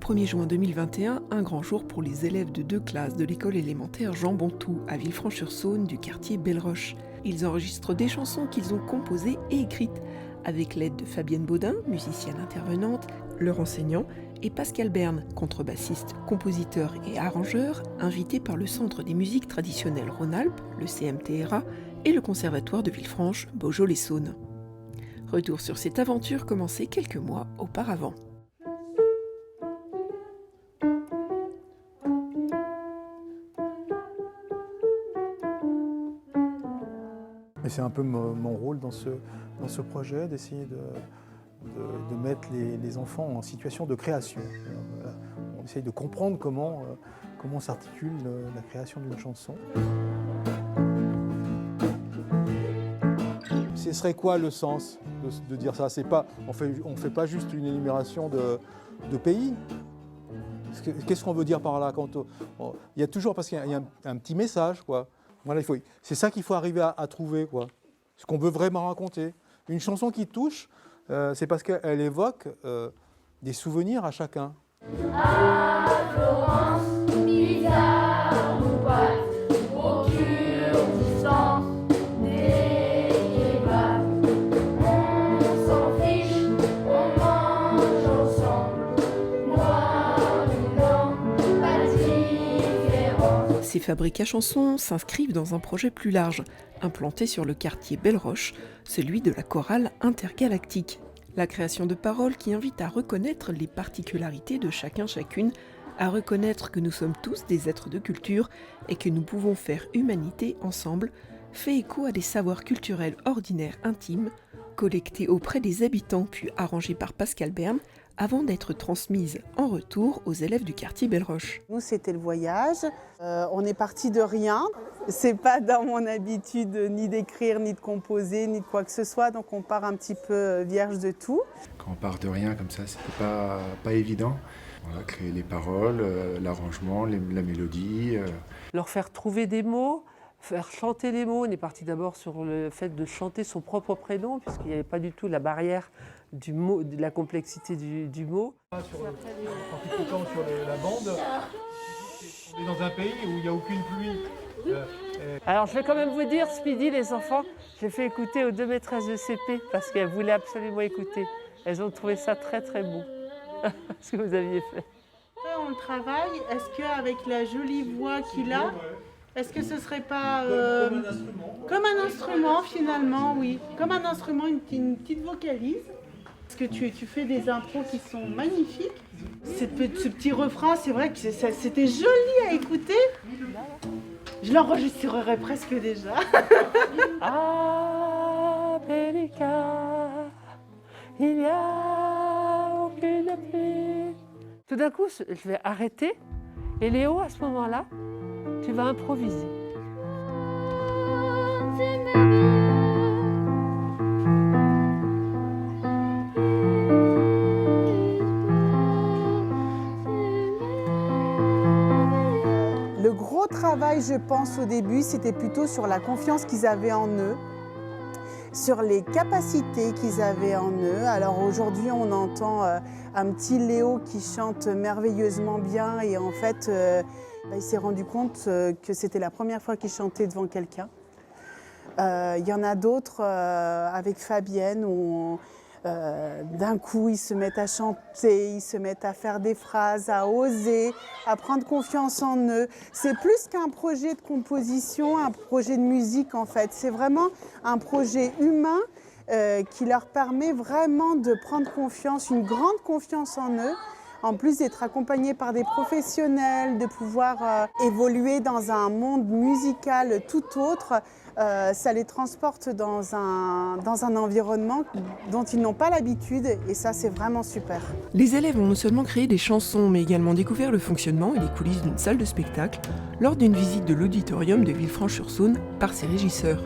1er juin 2021, un grand jour pour les élèves de 2 classes de l'école élémentaire Jean Bontou à Villefranche-sur-Saône du quartier Belle-Roche. Ils enregistrent des chansons qu'ils ont composées et écrites avec l'aide de Fabienne Baudin, musicienne intervenante, leur enseignant, et Pascal Berne, contrebassiste, compositeur et arrangeur, invité par le Centre des musiques traditionnelles Rhône-Alpes, le CMTRA, et le Conservatoire de Villefranche, Beaujolais-Saône. Retour sur cette aventure commencée quelques mois auparavant. Et c'est un peu mon rôle dans ce projet, d'essayer de mettre les enfants en situation de création. On essaye de comprendre comment s'articule la création d'une chanson. Ce serait quoi le sens de dire ça? On fait pas juste une énumération de pays. Qu'est-ce qu'on veut dire par là? Il y a toujours, parce qu'il y a un petit message, quoi. Voilà, c'est ça qu'il faut arriver à trouver, quoi. Ce qu'on veut vraiment raconter. Une chanson qui touche, c'est parce qu'elle évoque des souvenirs à chacun. À Florence, bizarre ou pas, au Kurdistan, des kebabs. On s'en fiche, on mange ensemble, noir ou blanc, pas différent. Ces fabriques à chansons s'inscrivent dans un projet plus large, implanté sur le quartier Belle-Roche, celui de la chorale intergalactique. La création de paroles qui invite à reconnaître les particularités de chacune, à reconnaître que nous sommes tous des êtres de culture et que nous pouvons faire humanité ensemble, fait écho à des savoirs culturels ordinaires intimes, collectés auprès des habitants puis arrangés par Pascal Berne, avant d'être transmises en retour aux élèves du quartier Belle-Roche. Nous, c'était le voyage. On est parti de rien. C'est pas dans mon habitude ni d'écrire, ni de composer, ni de quoi que ce soit. Donc on part un petit peu vierge de tout. Quand on part de rien comme ça, c'était pas évident. On a créé les paroles, l'arrangement, la mélodie. Leur faire trouver des mots, faire chanter les mots. On est parti d'abord sur le fait de chanter son propre prénom, puisqu'il n'y avait pas du tout la barrière du mot, de la complexité du mot. Quand tu tombes sur la bande, on est dans un pays où il n'y a aucune pluie. Alors je vais quand même vous dire, ce midi, les enfants, j'ai fait écouter aux 2 maîtresses de CP parce qu'elles voulaient absolument écouter. Elles ont trouvé ça très très beau, ce que vous aviez fait. On le travaille, est-ce qu'avec la jolie voix qu'il a, est-ce que ce serait pas comme un instrument finalement, oui, comme un instrument, une petite vocalise. Parce que tu fais des intros qui sont magnifiques. Ce petit refrain, c'est vrai que c'était joli à écouter. Je l'enregistrerai presque déjà. America, il n'y a aucune pluie. Tout d'un coup, je vais arrêter et Léo, à ce moment-là, tu vas improviser. Le gros travail, je pense, au début, c'était plutôt sur la confiance qu'ils avaient en eux, sur les capacités qu'ils avaient en eux. Alors aujourd'hui, on entend un petit Léo qui chante merveilleusement bien et en fait, il s'est rendu compte que c'était la première fois qu'il chantait devant quelqu'un. Il y en a d'autres avec Fabienne où d'un coup, ils se mettent à chanter, ils se mettent à faire des phrases, à oser, à prendre confiance en eux. C'est plus qu'un projet de composition, un projet de musique en fait. C'est vraiment un projet humain qui leur permet vraiment de prendre confiance, une grande confiance en eux. En plus d'être accompagnés par des professionnels, de pouvoir évoluer dans un monde musical tout autre, ça les transporte dans un environnement dont ils n'ont pas l'habitude et ça c'est vraiment super. Les élèves ont non seulement créé des chansons mais également découvert le fonctionnement et les coulisses d'une salle de spectacle lors d'une visite de l'auditorium de Villefranche-sur-Saône par ses régisseurs.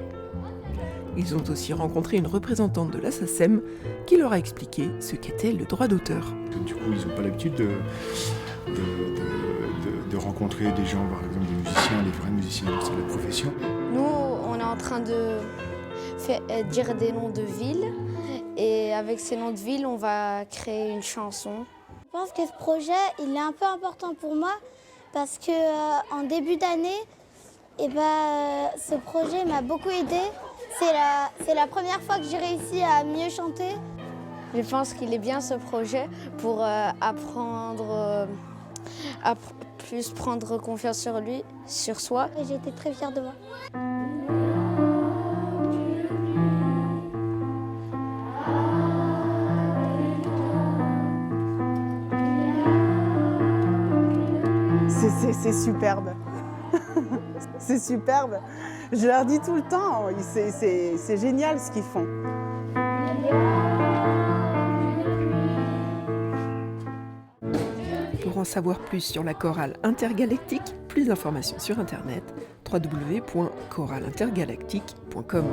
Ils ont aussi rencontré une représentante de la SACEM qui leur a expliqué ce qu'était le droit d'auteur. Du coup, ils n'ont pas l'habitude de rencontrer des gens, par exemple des musiciens, des vrais musiciens de la profession. Nous, on est en train de dire des noms de villes et avec ces noms de villes, on va créer une chanson. Je pense que ce projet, il est un peu important pour moi parce que en début d'année, ce projet m'a beaucoup aidé. C'est la première fois que j'ai réussi à mieux chanter. Je pense qu'il est bien ce projet pour apprendre à plus prendre confiance sur lui, sur soi. Et j'ai été très fière de moi. C'est superbe. C'est superbe. Je leur dis tout le temps, c'est génial ce qu'ils font. Pour en savoir plus sur la chorale intergalactique, plus d'informations sur internet www.choralintergalactique.com.